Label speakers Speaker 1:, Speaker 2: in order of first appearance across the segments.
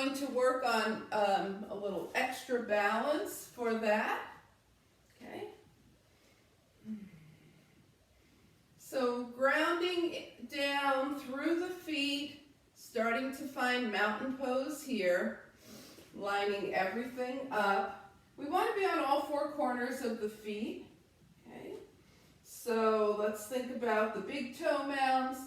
Speaker 1: going to work on a little extra balance for that. Okay. So grounding down through the feet, starting to find mountain pose here, lining everything up. We want to be on all four corners of the feet. Okay. So let's think about the big toe mounds,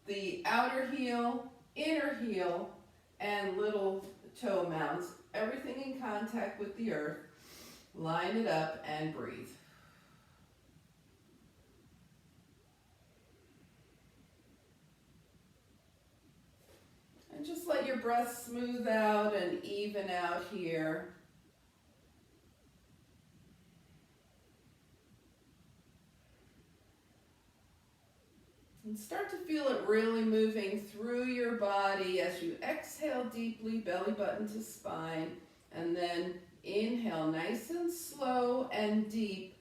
Speaker 1: the outer heel, inner heel, and little toe mounds. Everything in contact with the earth. Line it up and breathe. And just let your breath smooth out and even out here. And start to feel it really moving through your body as you exhale deeply, belly button to spine, and then inhale nice and slow and deep.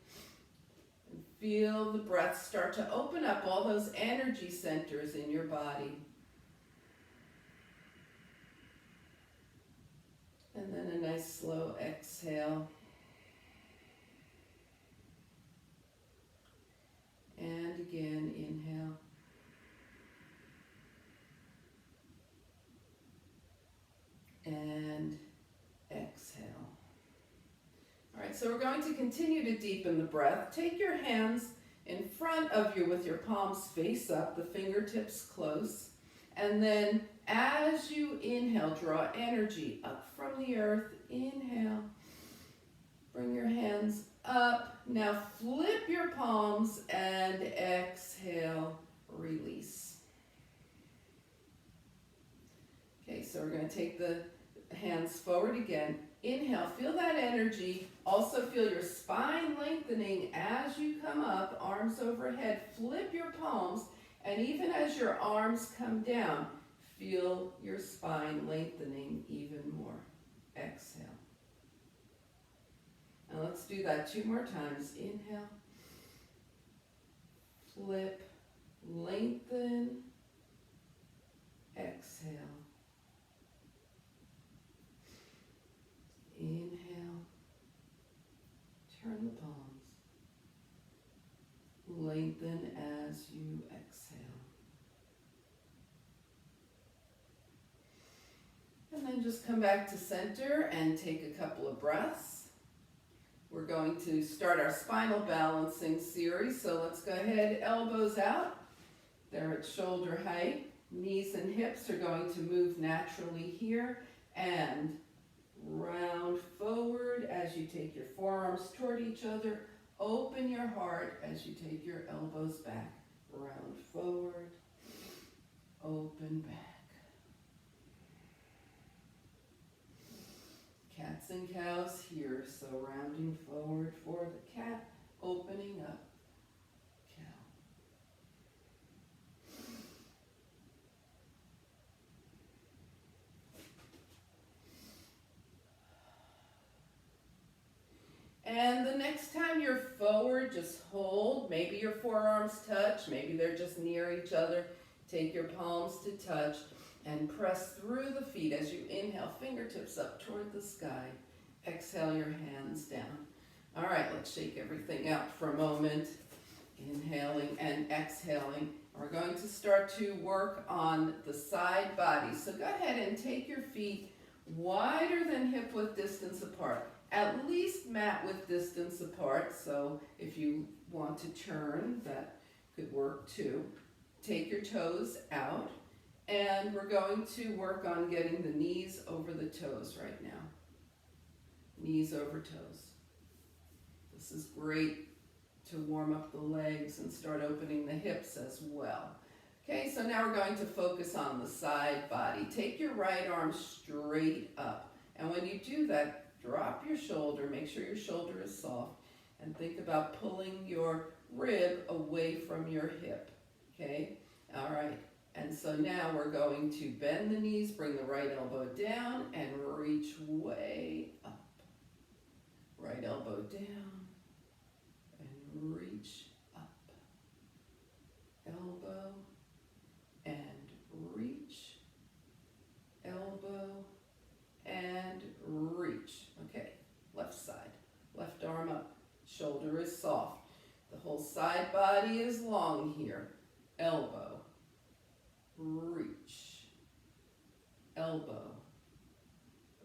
Speaker 1: And feel the breath start to open up all those energy centers in your body. And then a nice slow exhale. And again, inhale. And exhale. All right, so we're going to continue to deepen the breath. Take your hands in front of you with your palms face up, the fingertips close. And then as you inhale, draw energy up from the earth. Inhale. Bring your hands up. Now flip your palms and exhale, release. Okay, so we're going to take the hands forward again. Inhale, feel that energy. Also feel your spine lengthening as you come up, arms overhead. Flip your palms, and even as your arms come down, feel your spine lengthening even more. Exhale. And let's do that 2 more times. Inhale. Flip, lengthen, exhale. Inhale, turn the palms, lengthen as you exhale. And then just come back to center and take a couple of breaths. We're going to start our spinal balancing series, so let's go ahead, elbows out. They're at shoulder height. Knees and hips are going to move naturally here, and round forward as you take your forearms toward each other. Open your heart as you take your elbows back. Round forward, open back. Cats and cows here, so rounding forward for the cat, opening up, cow. And the next time you're forward, just hold. Maybe your forearms touch, maybe they're just near each other. Take your palms to touch and press through the feet as you inhale, fingertips up toward the sky. Exhale your hands down. All right, let's shake everything out for a moment. Inhaling and exhaling. We're going to start to work on the side body. So go ahead and take your feet wider than hip width distance apart. At least mat width distance apart. So if you want to turn, that could work too. Take your toes out. And we're going to work on getting the knees over the toes right now. Knees over toes. This is great to warm up the legs and start opening the hips as well. Okay, so now we're going to focus on the side body. Take your right arm straight up. And when you do that, drop your shoulder. Make sure your shoulder is soft. And think about pulling your rib away from your hip. Okay, all right. And so now we're going to bend the knees, bring the right elbow down, and reach way up. Right elbow down, and reach up. Elbow, and reach. Elbow, Shoulder is soft. The whole side body is long here. Elbow, reach, elbow,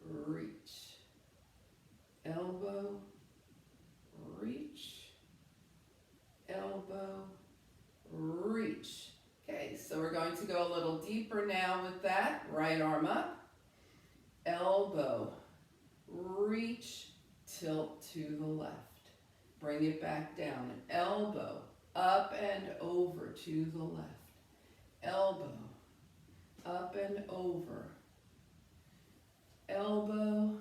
Speaker 1: reach, elbow, reach, elbow, reach. Okay, so we're going to go a little deeper now with that. Right arm up, elbow, reach, tilt to the left. Bring it back down. Elbow, up and over to the left. Elbow, up and over. Elbow,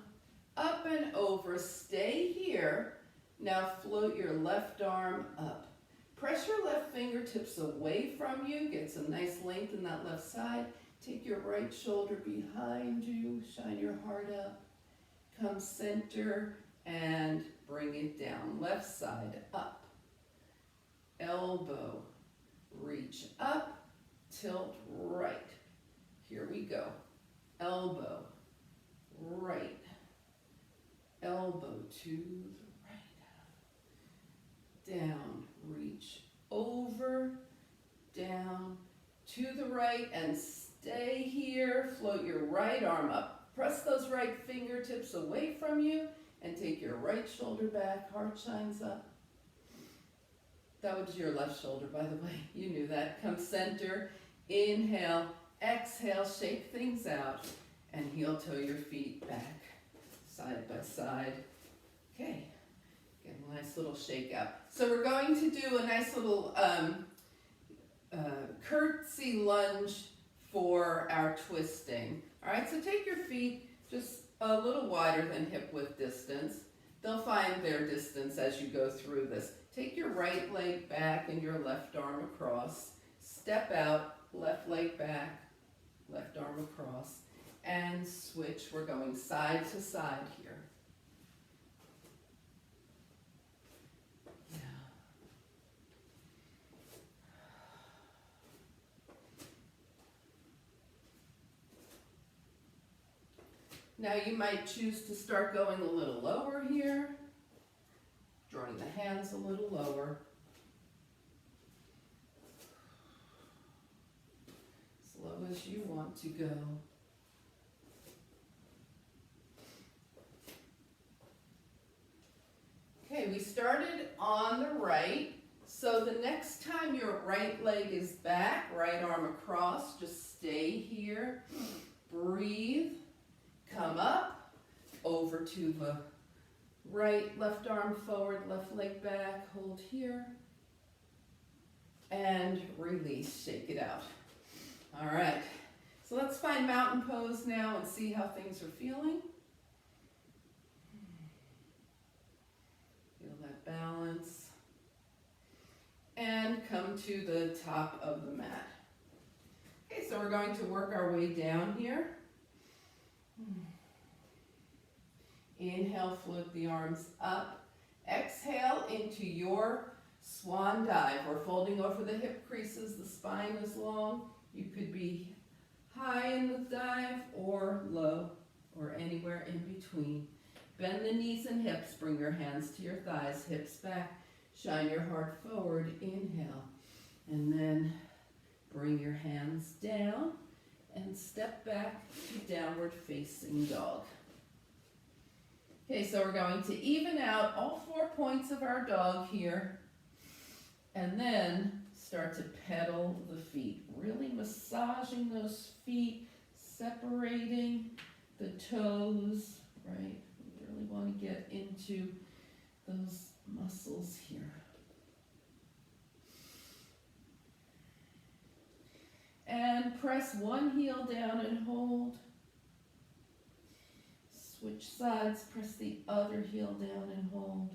Speaker 1: up and over. Stay here. Now float your left arm up. Press your left fingertips away from you. Get some nice length in that left side. Take your right shoulder behind you. Shine your heart up. Come center and bring it down. Left side up. Elbow, reach up, tilt right. Here we go. Elbow, right. Elbow to the right. Down, reach over, down, to the right, and stay here. Float your right arm up. Press those right fingertips away from you and take your right shoulder back. Heart shines up. That was your left shoulder, by the way. You knew that. Come center. Inhale. Exhale. Shake things out. And heel toe your feet back. Side by side. Okay. Get a nice little shake out. So we're going to do a nice little curtsy lunge for our twisting. All right, so take your feet just a little wider than hip width distance. They'll find their distance as you go through this. Take your right leg back and your left arm across. Step out, left leg back, left arm across, and switch. We're going side to side here. Now you might choose to start going a little lower here, drawing the hands a little lower. As low as you want to go. Okay, we started on the right, so the next time your right leg is back, right arm across, just stay here, breathe. Come up, over to the right, left arm forward, left leg back, hold here, and release, shake it out. All right, so let's find mountain pose now and see how things are feeling. Feel that balance. And come to the top of the mat. Okay, so we're going to work our way down here. Inhale, float the arms up. Exhale into your swan dive. We're folding over the hip creases. The spine is long. You could be high in the dive or low or anywhere in between. Bend the knees and hips. Bring your hands to your thighs, hips back. Shine your heart forward. Inhale. And then bring your hands down and step back to downward facing dog. Okay, so we're going to even out all 4 points of our dog here, and then start to pedal the feet, really massaging those feet, separating the toes, right? We really want to get into those muscles here. And press one heel down and hold. Switch sides, press the other heel down and hold.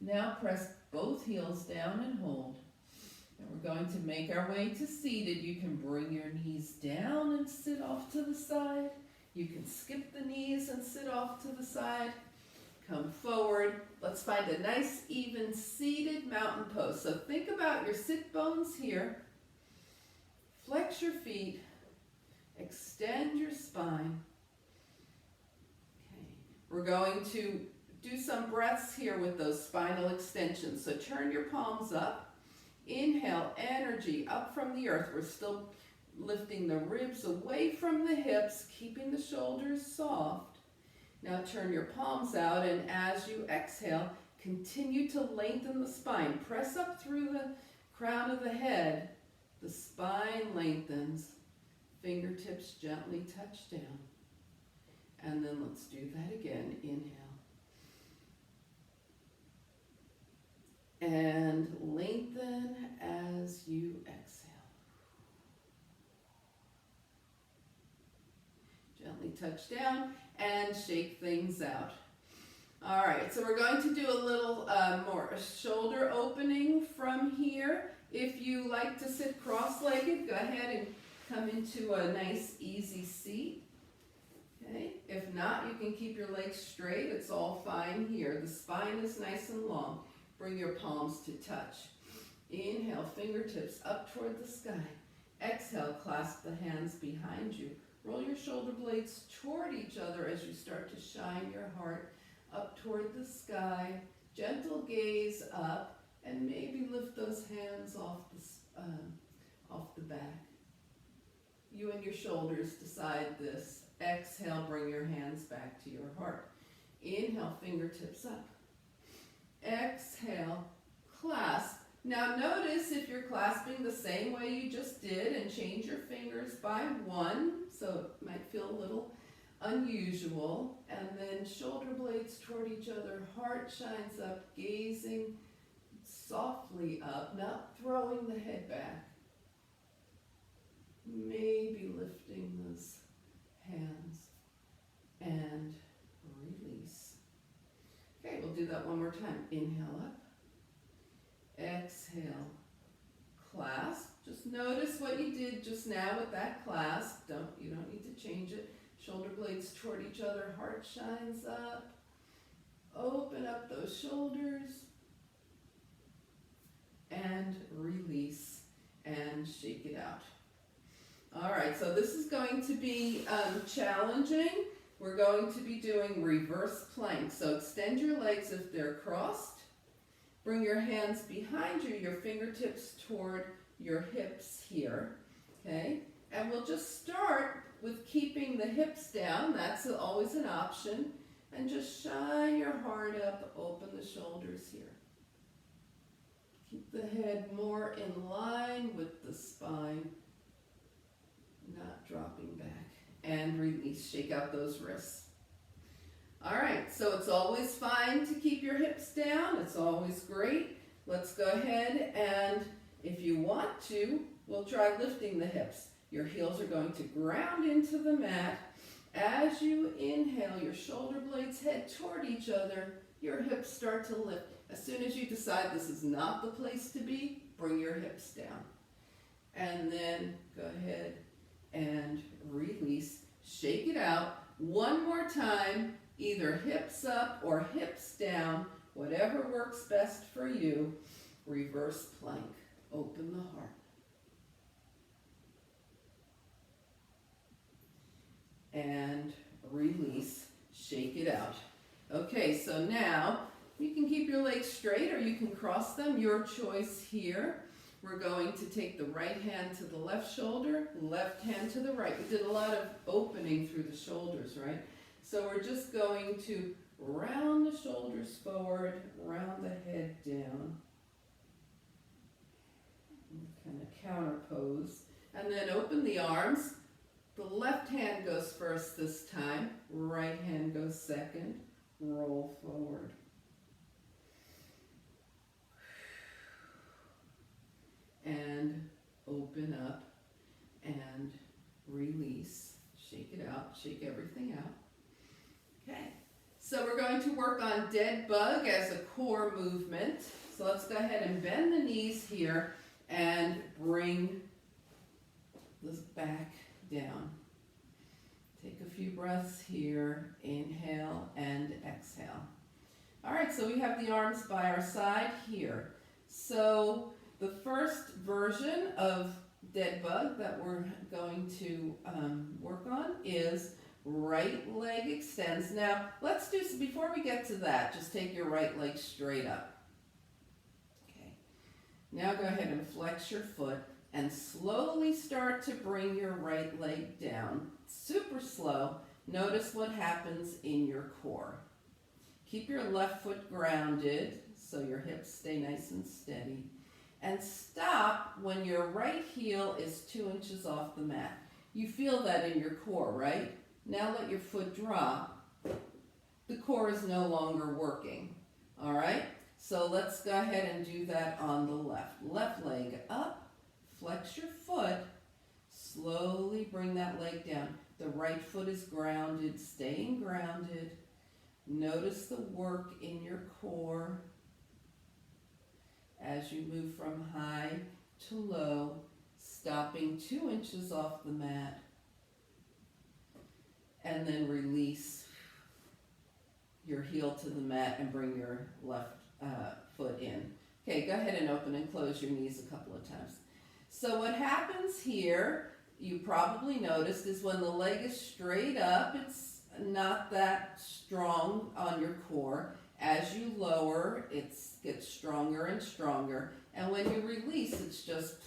Speaker 1: Now press both heels down and hold. And we're going to make our way to seated. You can bring your knees down and sit off to the side. You can skip the knees and sit off to the side. Come forward. Let's find a nice, even, seated mountain pose. So think about your sit bones here. Flex your feet. Extend your spine. Okay. We're going to do some breaths here with those spinal extensions. So turn your palms up. Inhale, energy up from the earth. We're still lifting the ribs away from the hips, keeping the shoulders soft. Now turn your palms out, and as you exhale, continue to lengthen the spine. Press up through the crown of the head. The spine lengthens. Fingertips gently touch down. And then let's do that again. Inhale. And lengthen as you exhale. Gently touch down and shake things out. All right, so we're going to do a little more shoulder opening from here. If you like to sit cross-legged, go ahead and come into a nice, easy seat. Okay. If not, you can keep your legs straight. It's all fine here. The spine is nice and long. Bring your palms to touch. Inhale, fingertips up toward the sky. Exhale, clasp the hands behind you. Roll your shoulder blades toward each other as you start to shine your heart up toward the sky. Gentle gaze up, and maybe lift those hands off the back. You and your shoulders decide this. Exhale, bring your hands back to your heart. Inhale, fingertips up. Exhale, clasp. Now notice if you're clasping the same way you just did, and change your fingers by one, so it might feel a little unusual. And then shoulder blades toward each other, heart shines up, gazing softly up, not throwing the head back. Maybe lifting those hands and release. Okay, we'll do that one more time. Inhale up. Exhale. Clasp. Just notice what you did just now with that clasp. You don't need to change it. Shoulder blades toward each other. Heart shines up. Open up those shoulders. And release. And shake it out. All right, so this is going to be challenging. We're going to be doing reverse plank. So extend your legs if they're crossed. Bring your hands behind you, your fingertips toward your hips here, okay? And we'll just start with keeping the hips down. That's always an option. And just shine your heart up, open the shoulders here. Keep the head more in line with the spine, not dropping back. And release, shake out those wrists. All right, so it's always fine to keep your hips down. It's always great. Let's go ahead and, if you want to, we'll try lifting the hips. Your heels are going to ground into the mat. As you inhale, your shoulder blades head toward each other. Your hips start to lift. As soon as you decide this is not the place to be, bring your hips down. And then go ahead and release. Shake it out. One more time, either hips up or hips down, whatever works best for you. Reverse plank. Open the heart. And release. Shake it out. Okay, so now you can keep your legs straight or you can cross them. Your choice here. We're going to take the right hand to the left shoulder, left hand to the right. We did a lot of opening through the shoulders, right? So we're just going to round the shoulders forward, round the head down. Kind of counter pose. And then open the arms. The left hand goes first this time. Right hand goes second. Roll forward. And open up and release. Shake it out. Shake everything out. Okay. So we're going to work on dead bug as a core movement. So let's go ahead and bend the knees here and bring this back down. Take a few breaths here. Inhale and exhale. All right, so we have the arms by our side here. So the first version of dead bug that we're going to work on is right leg extends. Now, let's do, before we get to that, just take your right leg straight up. Okay. Now go ahead and flex your foot and slowly start to bring your right leg down. Super slow. Notice what happens in your core. Keep your left foot grounded so your hips stay nice and steady. And stop when your right heel is 2 inches off the mat. You feel that in your core, right? Now let your foot drop. The core is no longer working. All right? So let's go ahead and do that on the left. Left leg up, flex your foot, slowly bring that leg down. The right foot is grounded, staying grounded. Notice the work in your core as you move from high to low, stopping 2 inches off the mat, and then release your heel to the mat and bring your left foot in. Okay, go ahead and open and close your knees a couple of times. So what happens here, you probably noticed, is when the leg is straight up, it's not that strong on your core. As you lower, it gets stronger and stronger. And when you release, it's just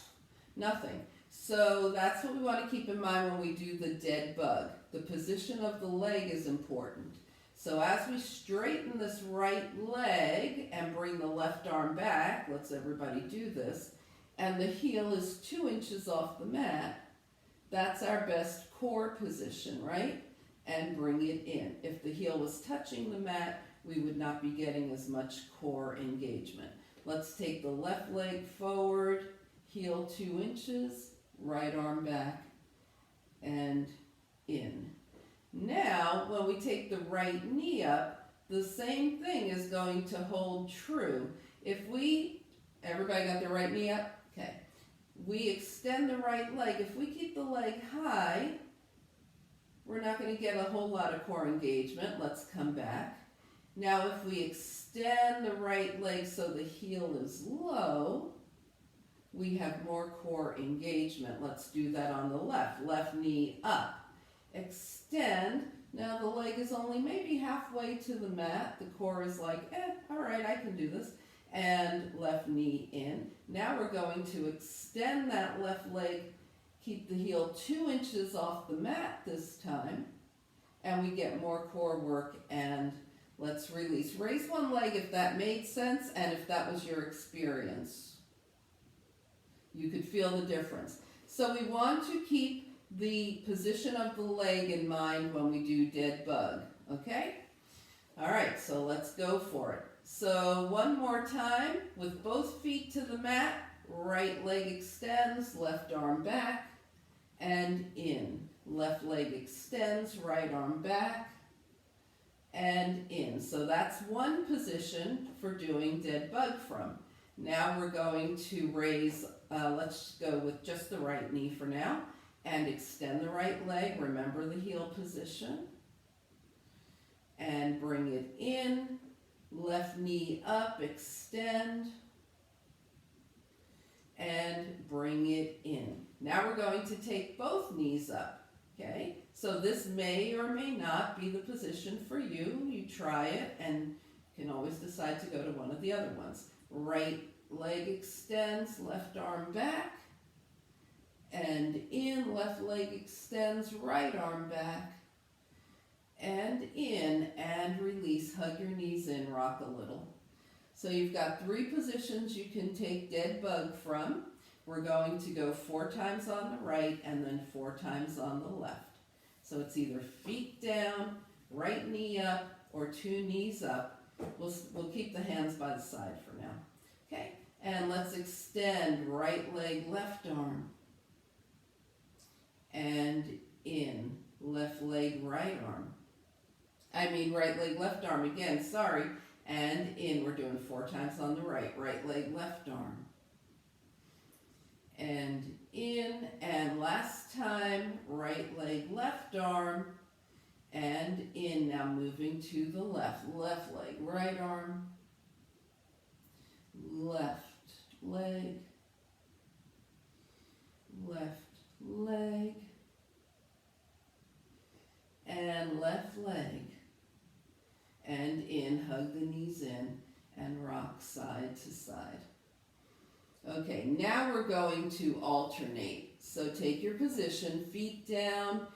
Speaker 1: nothing. So that's what we want to keep in mind when we do the dead bug. The position of the leg is important. So as we straighten this right leg and bring the left arm back, let's everybody do this, and the heel is 2 inches off the mat, that's our best core position, right? And bring it in. If the heel was touching the mat, we would not be getting as much core engagement. Let's take the left leg forward, heel 2 inches, right arm back, and in. Now, when we take the right knee up, the same thing is going to hold true. If we, everybody got their right knee up? Okay. We extend the right leg. If we keep the leg high, we're not going to get a whole lot of core engagement. Let's come back. Now, if we extend the right leg so the heel is low, we have more core engagement. Let's do that on the left. Left knee up. Extend. Now the leg is only maybe halfway to the mat. The core is like, all right, I can do this. And left knee in. Now we're going to extend that left leg, keep the heel 2 inches off the mat this time, and we get more core work. And let's release. Raise one leg if that made sense and if that was your experience. You could feel the difference. So we want to keep the position of the leg in mind when we do dead bug, okay? All right, so let's go for it. So one more time with both feet to the mat, right leg extends, left arm back, and in. Left leg extends, right arm back, and in. So that's one position for doing dead bug from. Now we're going to raise, let's go with just the right knee for now, and extend the right leg. Remember the heel position. And bring it in. Left knee up, extend. And bring it in. Now we're going to take both knees up. Okay? So this may or may not be the position for you. You try it and you can always decide to go to one of the other ones. Right leg extends, left arm back. And in, left leg extends, right arm back, and in, and release. Hug your knees in, rock a little. So you've got 3 positions you can take dead bug from. We're going to go 4 times on the right and then 4 times on the left. So it's either feet down, right knee up, or 2 knees up. We'll keep the hands by the side for now. Okay, and let's extend right leg, left arm. And in, left leg, right arm. Right leg, left arm again, sorry. And in, we're doing 4 times on the right. Right leg, left arm. And in, and last time, right leg, left arm. And in, now moving to the left. Left leg, right arm. Left leg. Left leg, and left leg. And in, hug the knees in, and rock side to side. Okay, now we're going to alternate. So take your position, feet down.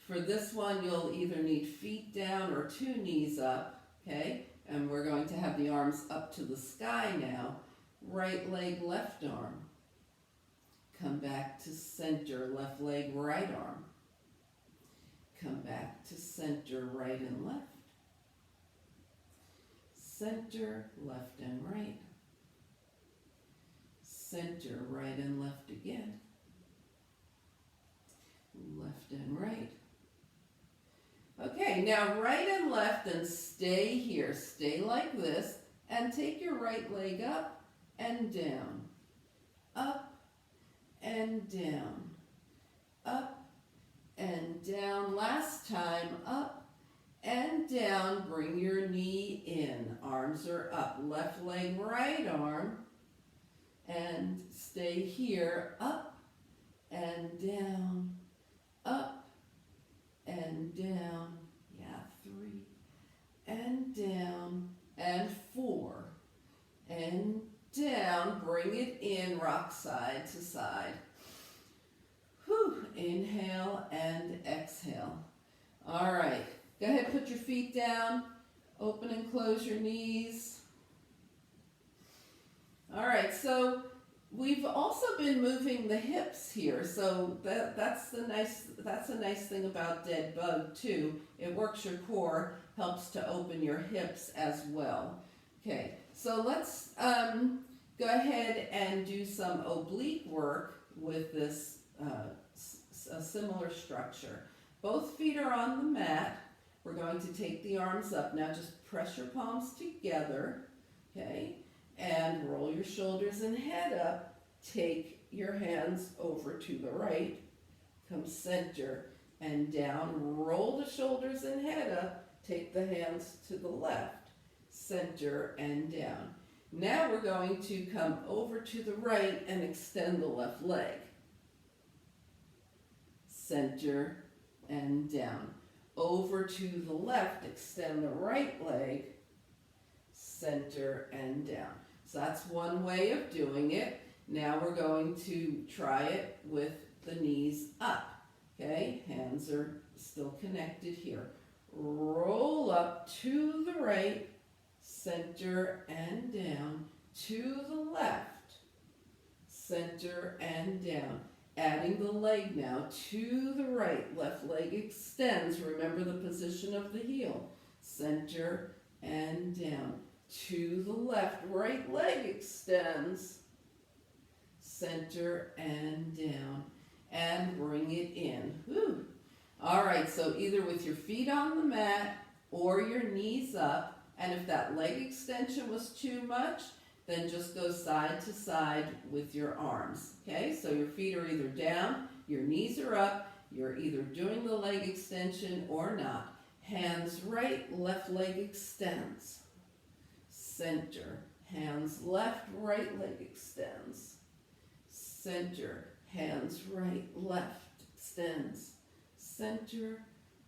Speaker 1: For this one, you'll either need feet down or 2 knees up, okay? And we're going to have the arms up to the sky now. Right leg, left arm. Come back to center, left leg, right arm. Come back to center, right and left. Center, left and right. Center, right and left again. Left and right. Okay, now right and left, and stay here. Stay like this, and take your right leg up and down. Up and down. Up and down. Last time, up and down. Bring your knee in. Arms are up. Left leg, right arm. And stay here. Up and down. Up and down. Yeah, 3. And down. And 4. And down. Bring it in. Rock side to side. Whew. Inhale and exhale. All right. Go ahead, put your feet down. Open and close your knees. All right, so we've also been moving the hips here. So that's a nice thing about dead bug too. It works your core, helps to open your hips as well. Okay, so let's go ahead and do some oblique work with this a similar structure. Both feet are on the mat. We're going to take the arms up. Now just press your palms together, okay? And roll your shoulders and head up. Take your hands over to the right. Come center and down. Roll the shoulders and head up. Take the hands to the left. Center and down. Now we're going to come over to the right and extend the left leg. Center and down. Over to the left, extend the right leg, center and down. So that's one way of doing it. Now we're going to try it with the knees up. Okay, hands are still connected here. Roll up to the right, center and down, to the left, center and down. Adding the leg now to the right. Left leg extends. Remember the position of the heel. Center and down. To the left. Right leg extends. Center and down. And bring it in. Whew. All right, so either with your feet on the mat or your knees up. And if that leg extension was too much, then just go side to side with your arms, okay? So your feet are either down, your knees are up, you're either doing the leg extension or not. Hands right, left leg extends. Center, hands left, right leg extends. Center, hands right, left extends. Center,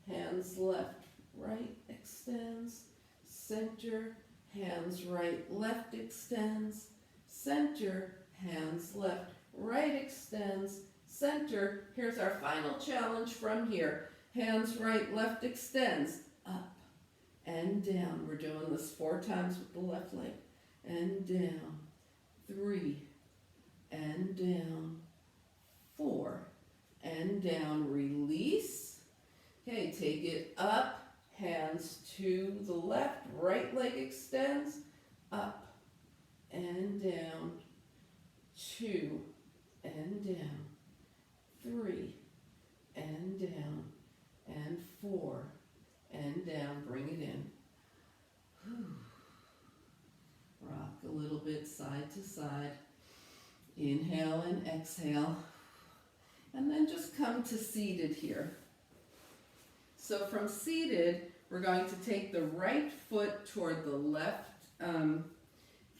Speaker 1: hands left, right extends. Center, hands right, left extends, center, hands left, right extends, center. Here's our final challenge from here. Hands right, left extends, up and down. We're doing this 4 times with the left leg. And down, 3, and down, 4, and down. Release. Okay, take it up. Hands to the left, right leg extends, up and down, 2 and down, 3 and down, and 4 and down. Bring it in. Whew. Rock a little bit side to side. Inhale and exhale. And then just come to seated here. So from seated, we're going to take the right foot toward the left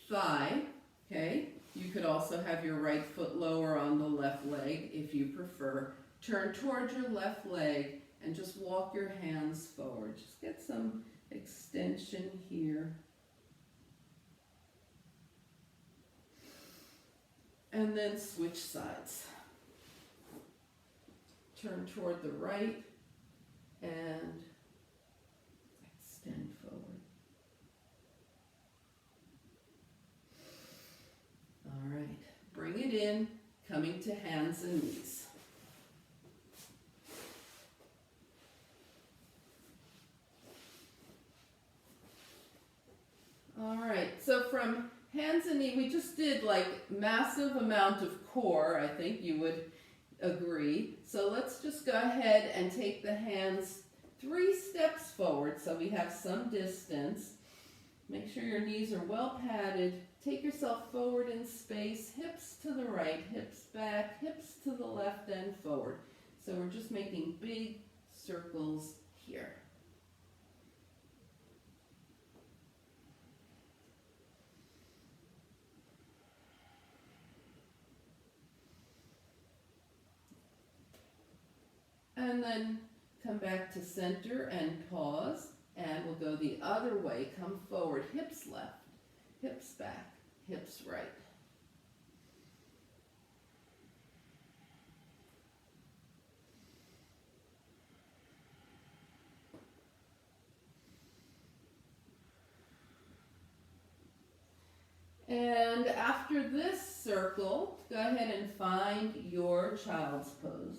Speaker 1: thigh, okay? You could also have your right foot lower on the left leg if you prefer. Turn towards your left leg and just walk your hands forward. Just get some extension here. And then switch sides. Turn toward the right and extend forward. All right, bring it in, coming to hands and knees. All right, so from hands and knees, we just did like massive amount of core, I think you would agree. So let's just go ahead and take the hands 3 steps forward so we have some distance. Make sure your knees are well padded. Take yourself forward in space, hips to the right, hips back, hips to the left and forward. So we're just making big circles here. And then come back to center and pause, and we'll go the other way. Come forward, hips left, hips back, hips right. And after this circle, go ahead and find your child's pose.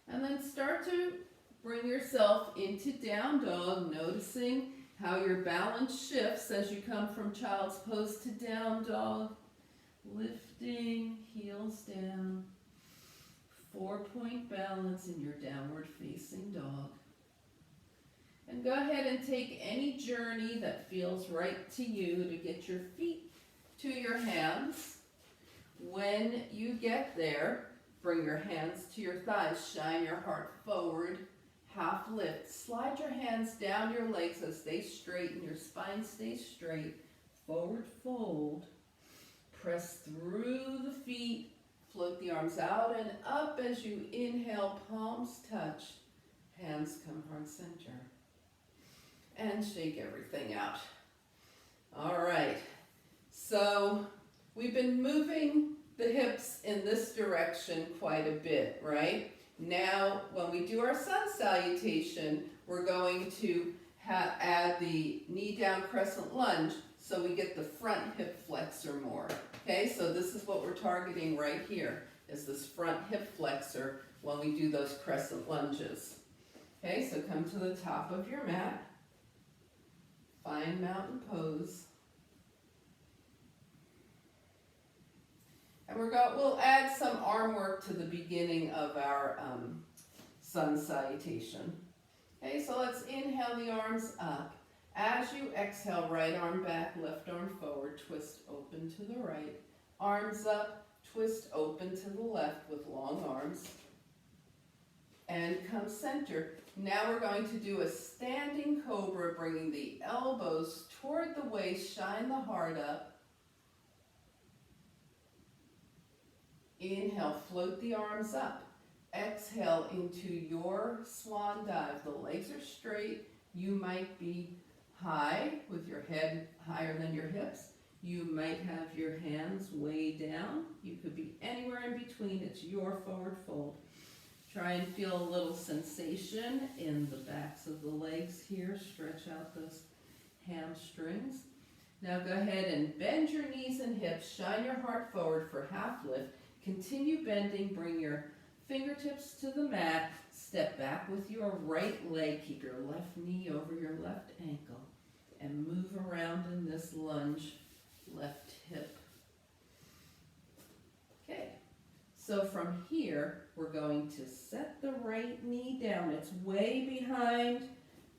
Speaker 1: And then start to bring yourself into down dog, noticing how your balance shifts as you come from child's pose to down dog. Lifting, heels down, 4-point balance in your downward facing dog. And go ahead and take any journey that feels right to you to get your feet to your hands. When you get there, bring your hands to your thighs, shine your heart forward, half lift. Slide your hands down your legs so stay straight and your spine stays straight. Forward fold. Press through the feet, float the arms out and up as you inhale, palms touch, hands come heart center. And shake everything out. All right, so we've been moving the hips in this direction quite a bit, right? Now, when we do our sun salutation, we're going to add the knee down crescent lunge so we get the front hip flexor more. Okay, so this is what we're targeting right here, is this front hip flexor when we do those crescent lunges. Okay, so come to the top of your mat. Find mountain pose. And we'll add some arm work to the beginning of our sun salutation. Okay, so let's inhale the arms up. As you exhale, right arm back, left arm forward, twist open to the right. Arms up, twist open to the left with long arms. And come center. Now we're going to do a standing cobra, bringing the elbows toward the waist, shine the heart up. Inhale, float the arms up. Exhale into your swan dive. The legs are straight. You might be high with your head higher than your hips. You might have your hands way down. You could be anywhere in between. It's your forward fold. Try and feel a little sensation in the backs of the legs here. Stretch out those hamstrings. Now go ahead and bend your knees and hips. Shine your heart forward for half lift. Continue bending. Bring your fingertips to the mat. Step back with your right leg. Keep your left knee over your left ankle. And move around in this lunge, left hip. Okay, so from here, we're going to set the right knee down. It's way behind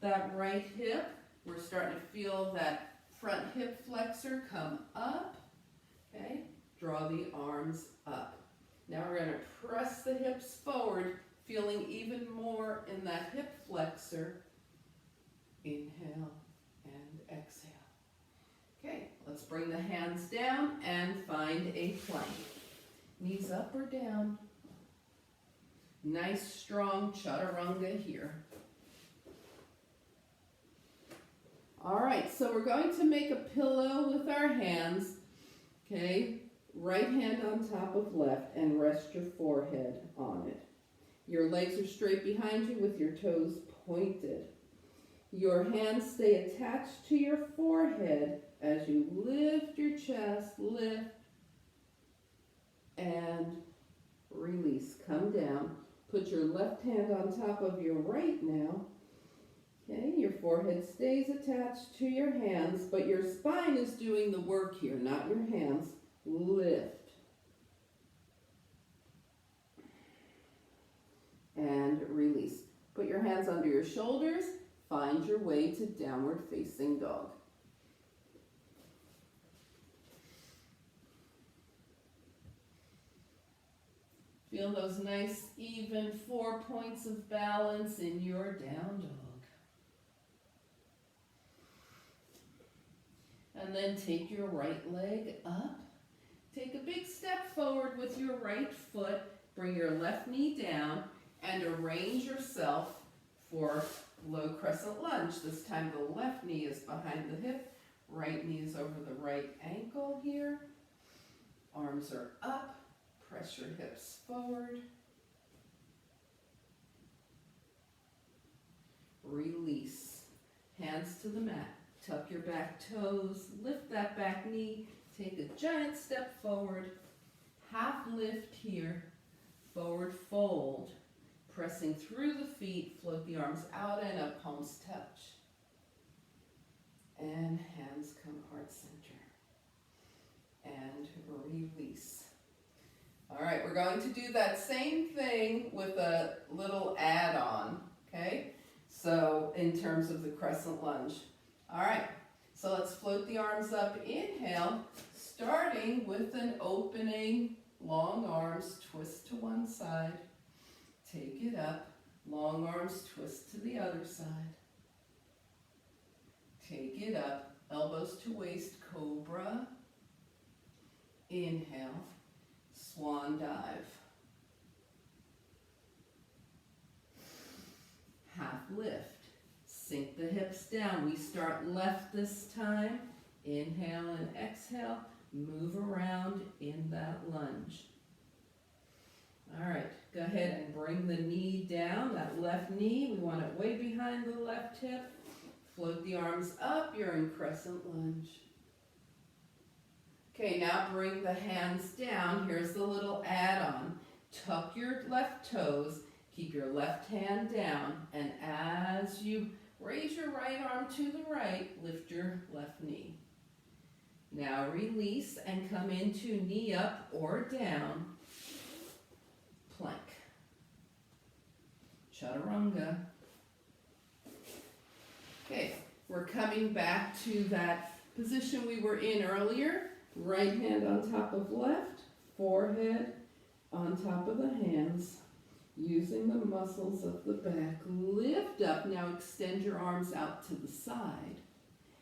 Speaker 1: that right hip. We're starting to feel that front hip flexor come up. Okay, draw the arms up. Now we're going to press the hips forward, feeling even more in that hip flexor. Inhale and exhale. Okay, let's bring the hands down and find a plank. Knees up or down. Nice strong chaturanga here. All right, so we're going to make a pillow with our hands. Okay, right hand on top of left and rest your forehead on it. Your legs are straight behind you with your toes pointed. Your hands stay attached to your forehead as you lift your chest, lift and release. Come down. Put your left hand on top of your right now. Okay, your forehead stays attached to your hands, but your spine is doing the work here, not your hands. Lift. And release. Put your hands under your shoulders. Find your way to downward facing dog. Feel those nice, even 4 points of balance in your down dog. And then take your right leg up. Take a big step forward with your right foot. Bring your left knee down and arrange yourself for low crescent lunge. This time the left knee is behind the hip. Right knee is over the right ankle here. Arms are up. Press your hips forward. Release. Hands to the mat. Tuck your back toes. Lift that back knee. Take a giant step forward. Half lift here. Forward fold. Pressing through the feet. Float the arms out and up. Palms touch. And hands come heart center. And release. All right, we're going to do that same thing with a little add-on, okay? So in terms of the crescent lunge. All right, so let's float the arms up. Inhale, starting with an opening, long arms, twist to one side. Take it up, long arms, twist to the other side. Take it up, elbows to waist, cobra. Inhale. Swan dive. Half lift. Sink the hips down. We start left this time. Inhale and exhale. Move around in that lunge. All right, go ahead and bring the knee down, that left knee. We want it way behind the left hip. Float the arms up. You're in crescent lunge. Okay, now bring the hands down. Here's the little add-on. Tuck your left toes. Keep your left hand down. And as you raise your right arm to the right, lift your left knee. Now release and come into knee up or down. Plank. Chaturanga. Okay, we're coming back to that position we were in earlier. Right hand on top of left, forehead on top of the hands, using the muscles of the back. Lift up, now extend your arms out to the side.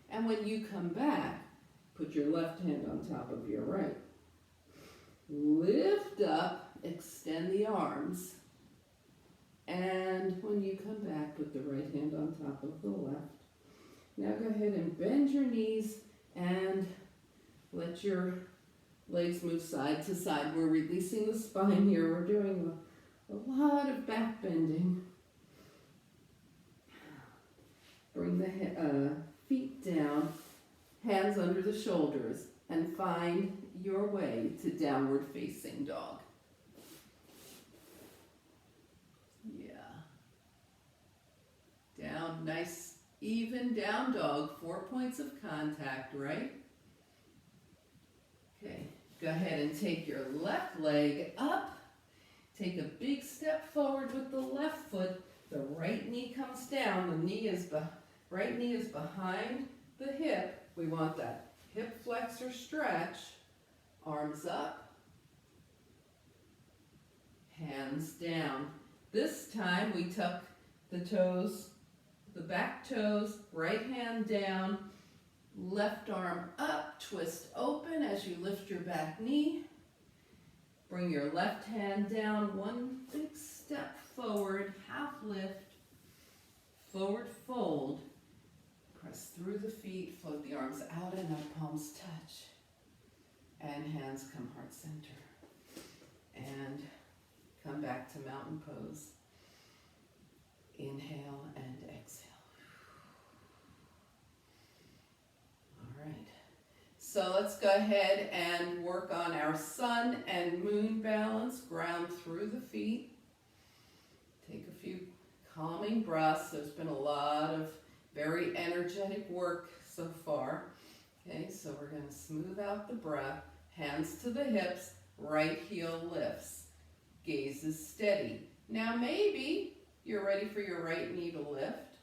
Speaker 1: And when you come back, put your left hand on top of your right. Lift up, extend the arms. And when you come back, put the right hand on top of the left. Now go ahead and bend your knees and let your legs move side to side. We're releasing the spine here. We're doing a lot of back bending. Bring the feet down, hands under the shoulders, and find your way to downward facing dog. Yeah. Down, nice, even down dog. 4 points of contact, right? Okay, go ahead and take your left leg up. Take a big step forward with the left foot. The right knee comes down. The right knee is behind the hip. We want that hip flexor stretch. Arms up. Hands down. This time we tuck the toes, the back toes, right hand down, left arm up, twist open as you lift your back knee. Bring your left hand down, one big step forward, half lift, forward fold. Press through the feet, float the arms out and up, palms touch. And hands come heart center. And come back to mountain pose. Inhale and exhale. All right. So let's go ahead and work on our sun and moon balance. Ground through the feet. Take a few calming breaths. There's been a lot of very energetic work so far. Okay, so we're going to smooth out the breath. Hands to the hips. Right heel lifts. Gaze is steady. Now maybe you're ready for your right knee to lift.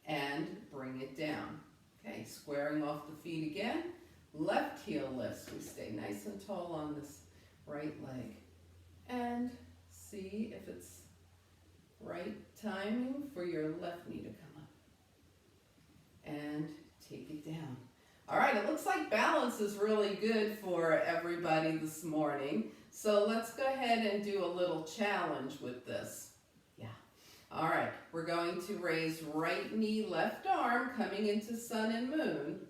Speaker 1: And bring it down. Okay, squaring off the feet again. Left heel lifts. We stay nice and tall on this right leg. And see if it's right timing for your left knee to come up. And take it down. All right, it looks like balance is really good for everybody this morning. So let's go ahead and do a little challenge with this. Yeah. All right, we're going to raise right knee, left arm, coming into sun and moon.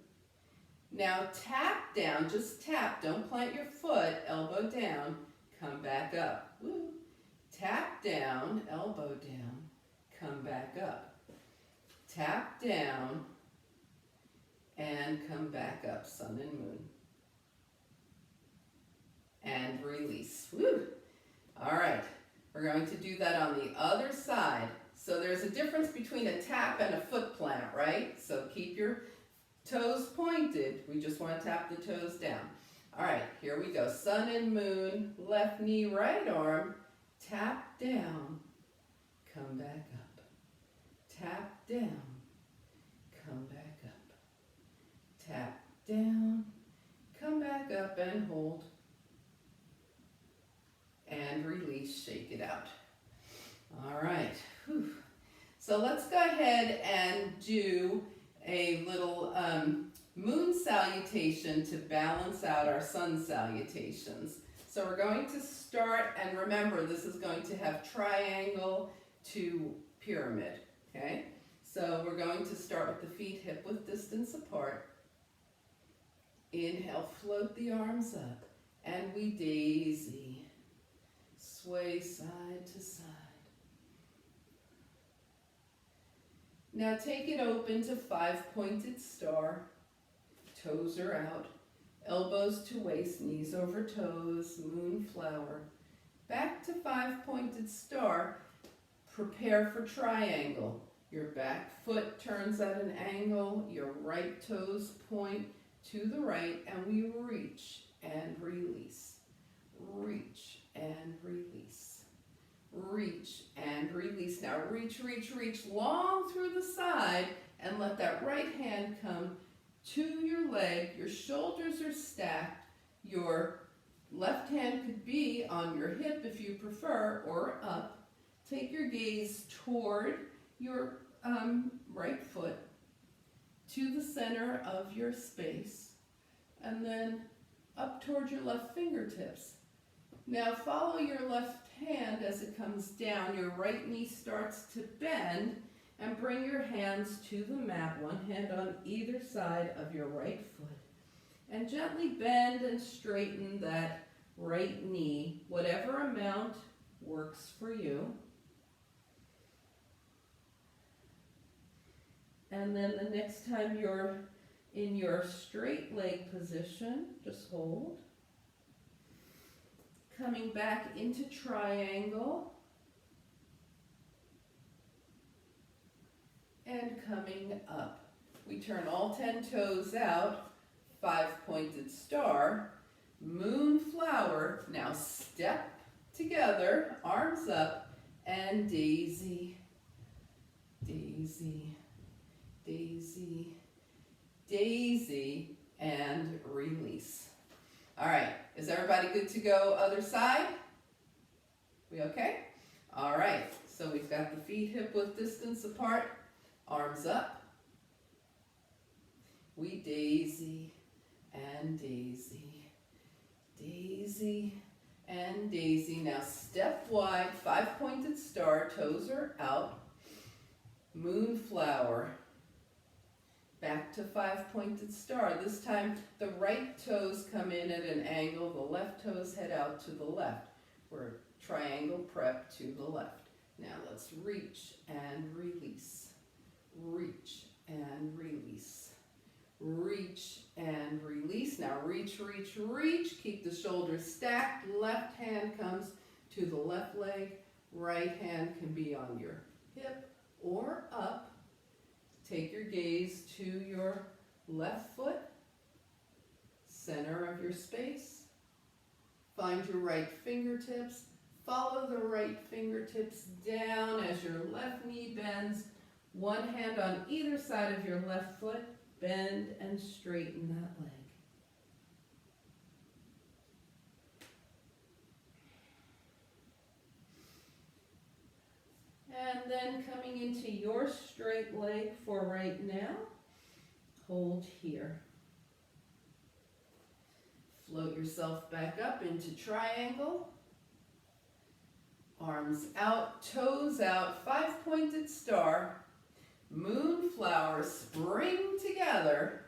Speaker 1: Now tap down, just tap, don't plant your foot, elbow down, come back up. Woo. Tap down, elbow down, come back up. Tap down, and come back up, sun and moon. And release. Woo. All right, we're going to do that on the other side. So there's a difference between a tap and a foot plant, right? So keep your toes pointed. We just want to tap the toes down. All right, here we go. Sun and moon, left knee, right arm. Tap down, come back up. Tap down, come back up. Tap down, come back up and hold. And release, shake it out. All right. Whew. So let's go ahead and do a little moon salutation to balance out our sun salutations. So we're going to start, and remember, this is going to have triangle to pyramid, okay? So we're going to start with the feet hip-width distance apart. Inhale, float the arms up, and we daisy. Sway side to side. Now take it open to 5-pointed star. Toes are out. Elbows to waist, knees over toes, moonflower. Back to 5-pointed star. Prepare for triangle. Your back foot turns at an angle. Your right toes point to the right, and we reach and release. Reach and release. Reach and release. Now reach, reach, reach long through the side, and let that right hand come to your leg. Your shoulders are stacked. Your left hand could be on your hip if you prefer, or up. Take your gaze toward your right foot to the center of your space, and then up toward your left fingertips. Now follow your left hand as it comes down. Your right knee starts to bend, and bring your hands to the mat, one hand on either side of your right foot. And gently bend and straighten that right knee, whatever amount works for you. And then the next time you're in your straight leg position, just hold. Coming back into triangle. And coming up. We turn all 10 toes out, 5-pointed star, moonflower. Now step together, arms up, and daisy, daisy, daisy, daisy, and release. All right, is everybody good to go other side? We okay? All right, so we've got the feet hip-width distance apart, arms up. We daisy and daisy, daisy and daisy. Now step wide, 5-pointed star, toes are out. Moonflower. Back to 5-pointed star. This time the right toes come in at an angle, the left toes head out to the left. We're triangle prep to the left. Now let's reach and release. Reach and release. Reach and release. Now reach, reach, reach. Keep the shoulders stacked. Left hand comes to the left leg. Right hand can be on your hip or up. Take your gaze to your left foot, center of your space. Find your right fingertips. Follow the right fingertips down as your left knee bends. One hand on either side of your left foot. Bend and straighten that leg. And then coming into your straight leg for right now, hold here. Float yourself back up into triangle. Arms out, toes out, 5-pointed star. Moonflower, spring together,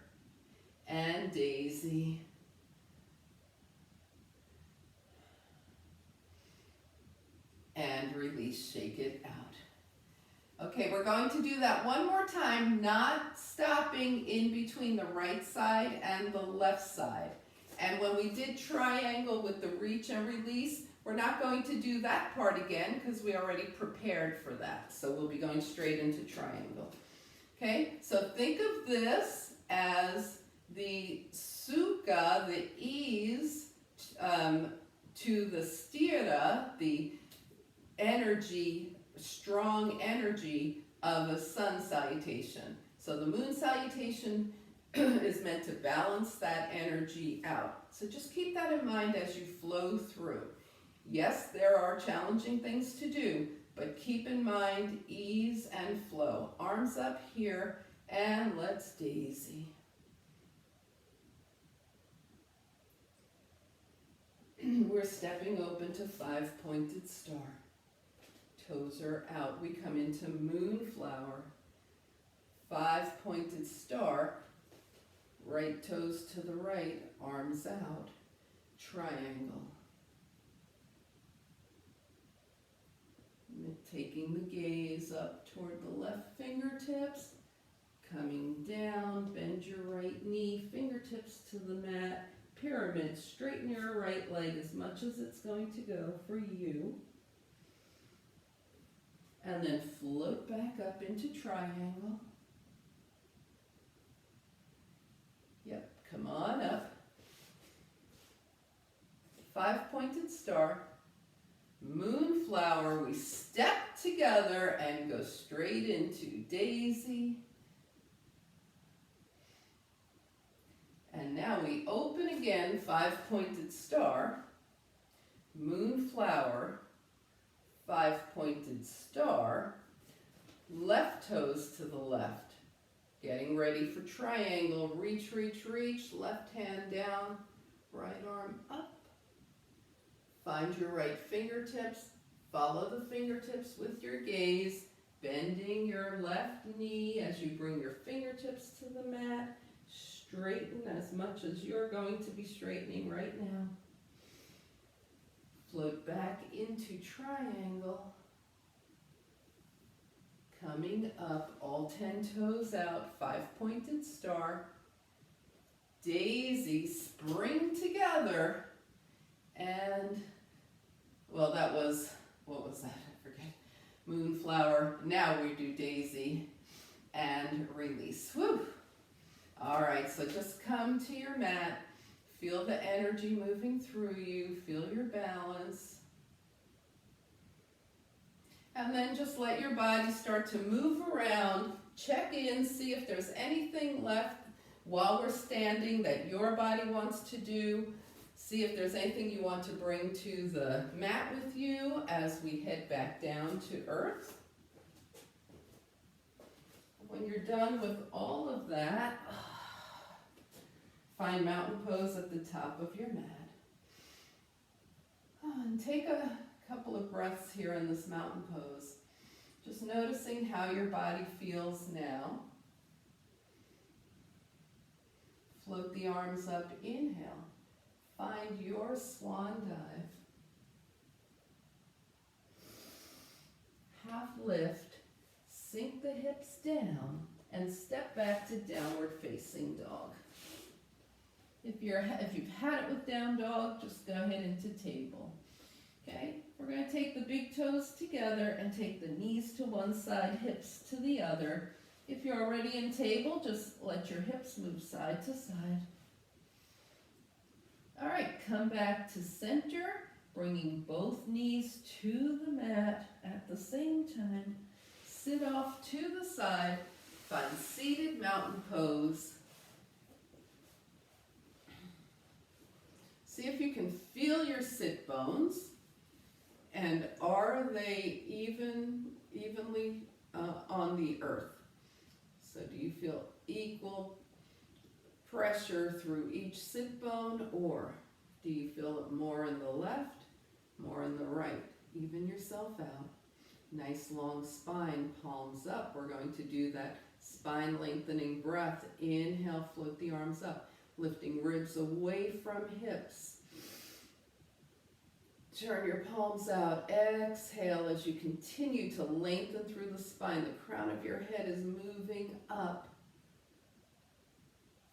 Speaker 1: and daisy. And release, shake it out. Okay, we're going to do that one more time, not stopping in between the right side and the left side. And when we did triangle with the reach and release, we're not going to do that part again because we already prepared for that. So we'll be going straight into triangle. Okay, so think of this as the sukha, the ease, to the sthira, the energy, strong energy of a sun salutation. So the moon salutation is meant to balance that energy out. So just keep that in mind as you flow through. Yes, there are challenging things to do, but keep in mind ease and flow. Arms up here, and let's daisy. We're stepping open to 5-pointed star. Toes are out. We come into moonflower. 5-pointed star. Right toes to the right, arms out. Triangle. Taking the gaze up toward the left fingertips, coming down, bend your right knee, fingertips to the mat, pyramid, straighten your right leg as much as it's going to go for you. And then float back up into triangle. Yep, come on up. 5-pointed star. Moonflower, we step together and go straight into daisy. And now we open again, 5-pointed star. Moonflower, 5-pointed star. Left toes to the left. Getting ready for triangle. Reach, reach, reach. Left hand down, right arm up. Find your right fingertips, follow the fingertips with your gaze, bending your left knee as you bring your fingertips to the mat. Straighten as much as you're going to be straightening right now. Float back into triangle. Coming up, all 10 toes out, 5-pointed star. Daisy, spring together, and well, that was, what was that? I forget. Moonflower. Now we do daisy and release. Woo! All right, so just come to your mat. Feel the energy moving through you. Feel your balance. And then just let your body start to move around. Check in, see if there's anything left while we're standing that your body wants to do. See if there's anything you want to bring to the mat with you as we head back down to earth. When you're done with all of that, find mountain pose at the top of your mat. And take a couple of breaths here in this mountain pose. Just noticing how your body feels now. Float the arms up, inhale. Find your swan dive. Half lift, sink the hips down, and step back to downward facing dog. If you've had it with down dog, just go ahead into table. Okay, we're going to take the big toes together and take the knees to one side, hips to the other. If you're already in table, just let your hips move side to side. All right, come back to center, bringing both knees to the mat at the same time. Sit off to the side, find seated mountain pose. See if you can feel your sit bones, and are they evenly on the earth? So do you feel equal pressure through each sit bone, or do you feel it more in the left, more in the right? Even yourself out. Nice long spine, palms up. We're going to do that spine lengthening breath. Inhale, float the arms up, lifting ribs away from hips. Turn your palms out. Exhale as you continue to lengthen through the spine. The crown of your head is moving up.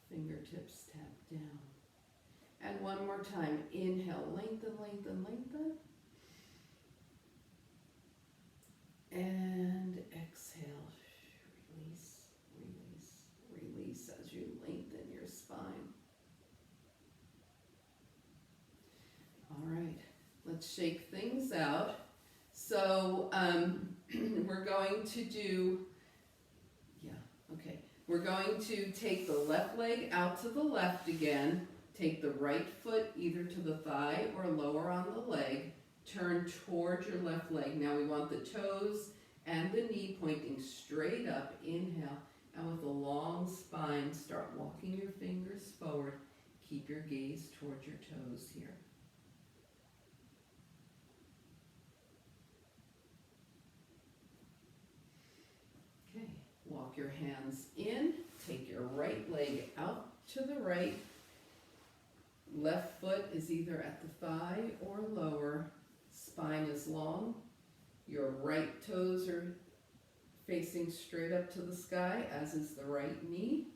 Speaker 1: Fingertips tap down. And one more time. Inhale, lengthen, lengthen, lengthen. And exhale. Release, release, release as you lengthen your spine. All right. Let's shake things out. So we're going to do, we're going to take the left leg out to the left again. Take the right foot either to the thigh or lower on the leg. Turn towards your left leg. Now we want the toes and the knee pointing straight up. Inhale. And with a long spine, start walking your fingers forward. Keep your gaze towards your toes here. Walk your hands in, take your right leg out to the right. Left foot is either at the thigh or lower. Spine is long. Your right toes are facing straight up to the sky, as is the right knee.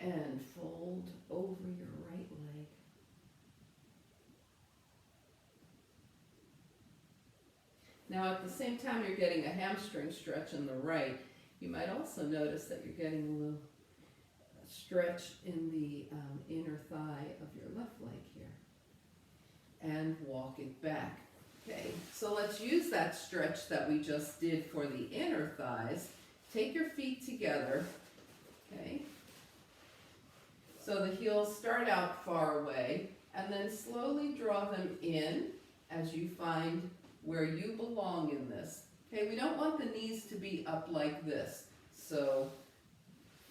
Speaker 1: And fold over your right leg. Now at the same time you're getting a hamstring stretch in the right, you might also notice that you're getting a little stretch in the inner thigh of your left leg here. And walk it back. Okay, so let's use that stretch that we just did for the inner thighs. Take your feet together, okay? So the heels start out far away, and then slowly draw them in as you find where you belong in this. Okay, we don't want the knees to be up like this. So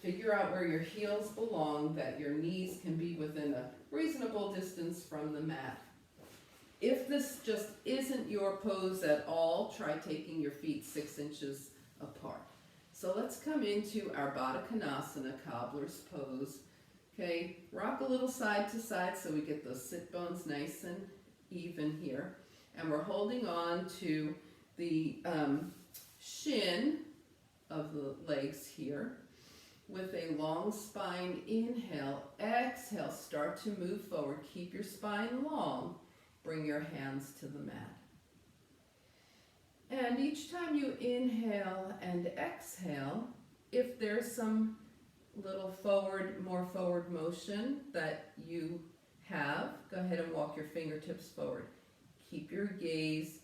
Speaker 1: figure out where your heels belong, that your knees can be within a reasonable distance from the mat. If this just isn't your pose at all, try taking your feet 6 inches apart. So let's come into our Baddha Konasana, cobbler's pose. Okay, rock a little side to side so we get those sit bones nice and even here. And we're holding on to the shin of the legs here with a long spine. Inhale, exhale, start to move forward. Keep your spine long. Bring your hands to the mat. And each time you inhale and exhale, if there's some little more forward motion that you have, go ahead and walk your fingertips forward. Keep your gaze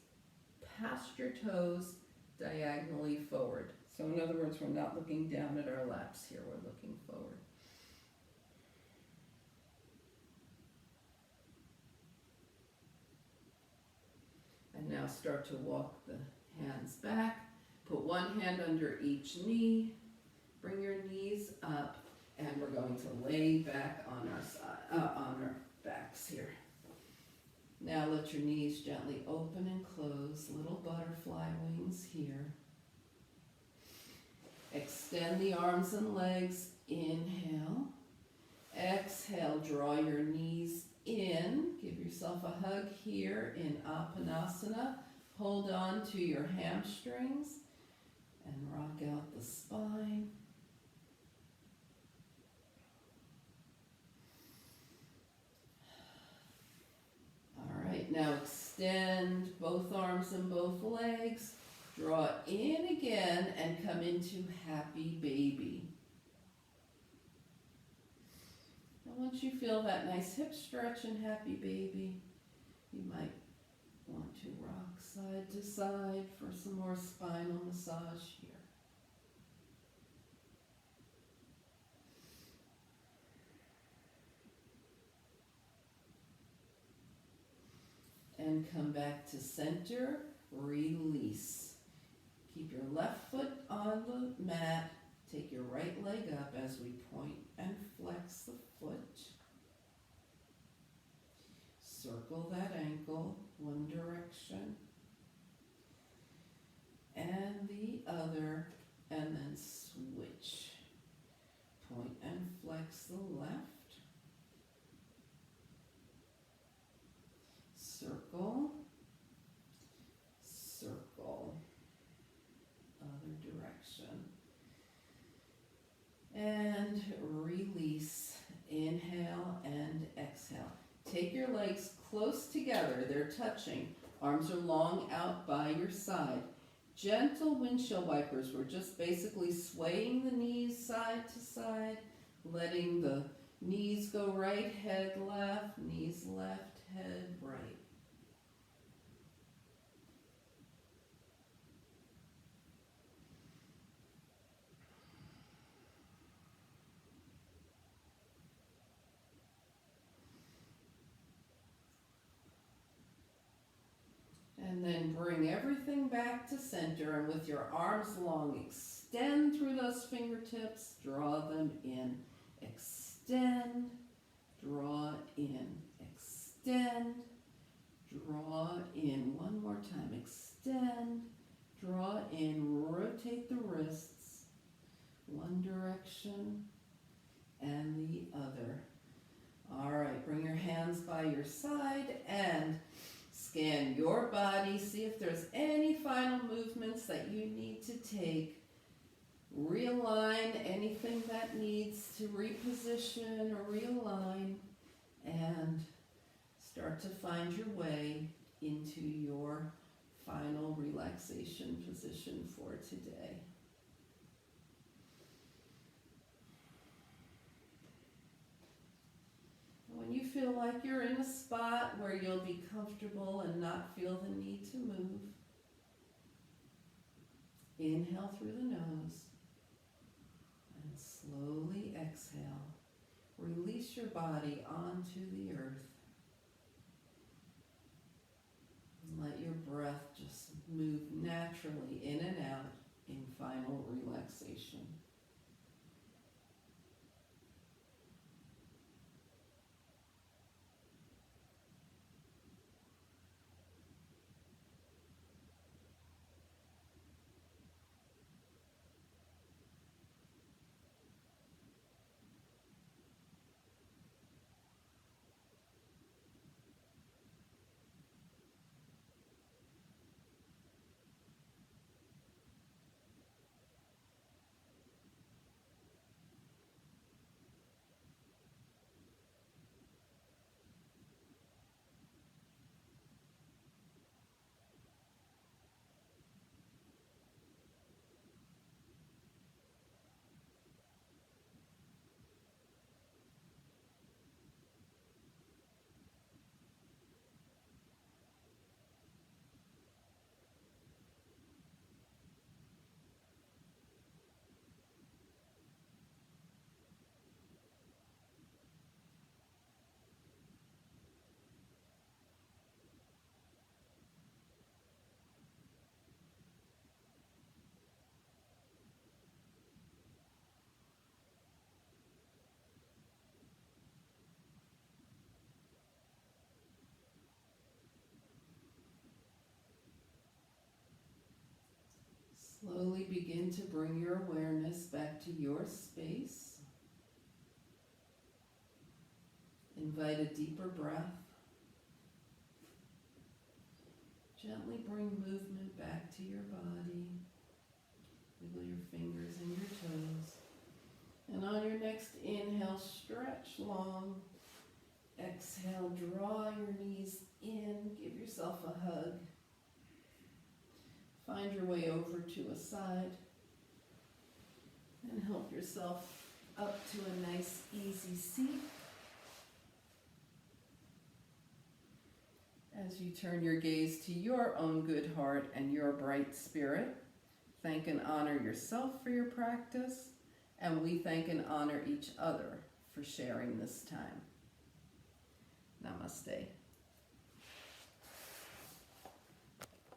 Speaker 1: past your toes, diagonally forward. So in other words, we're not looking down at our laps here, we're looking forward. start to walk the hands back. Put one hand under each knee. Bring your knees up, and we're going to lay back on our side, on our backs here. Now let your knees gently open and close, little butterfly wings here. Extend the arms and legs, inhale. Exhale, draw your knees in. Give yourself a hug here in Apanasana. Hold on to your hamstrings and rock out the spine. All right, now extend both arms and both legs. Draw in again and come into happy baby. And once you feel that nice hip stretch in happy baby, you might want to rock side to side for some more spinal massage here. And come back to center, release. Keep your left foot on the mat. Take your right leg up as we point and flex the foot. Circle that ankle one direction and the other, and then switch. Point and flex the left. Circle, circle, other direction. And release, inhale and exhale. Take your legs close together, they're touching. Arms are long out by your side. Gentle windshield wipers. We're just basically swaying the knees side to side, letting the knees go right, head left, knees left, head right. And then bring everything back to center, and with your arms long, extend through those fingertips, draw them in, extend, draw in, extend, draw in. One more time, extend, draw in, rotate the wrists, one direction and the other. All right, bring your hands by your side and scan your body, see if there's any final movements that you need to take. Realign anything that needs to reposition or realign, and start to find your way into your final relaxation position for today. When you feel like you're in a spot where you'll be comfortable and not feel the need to move, inhale through the nose and slowly exhale. Release your body onto the earth. And let your breath just move naturally in and out in final relaxation. Slowly begin to bring your awareness back to your space. Invite a deeper breath. Gently bring movement back to your body. Wiggle your fingers and your toes. And on your next inhale, stretch long. Exhale, draw your knees in. Give yourself a hug. Find your way over to a side. And help yourself up to a nice, easy seat. As you turn your gaze to your own good heart and your bright spirit, thank and honor yourself for your practice, and we thank and honor each other for sharing this time. Namaste.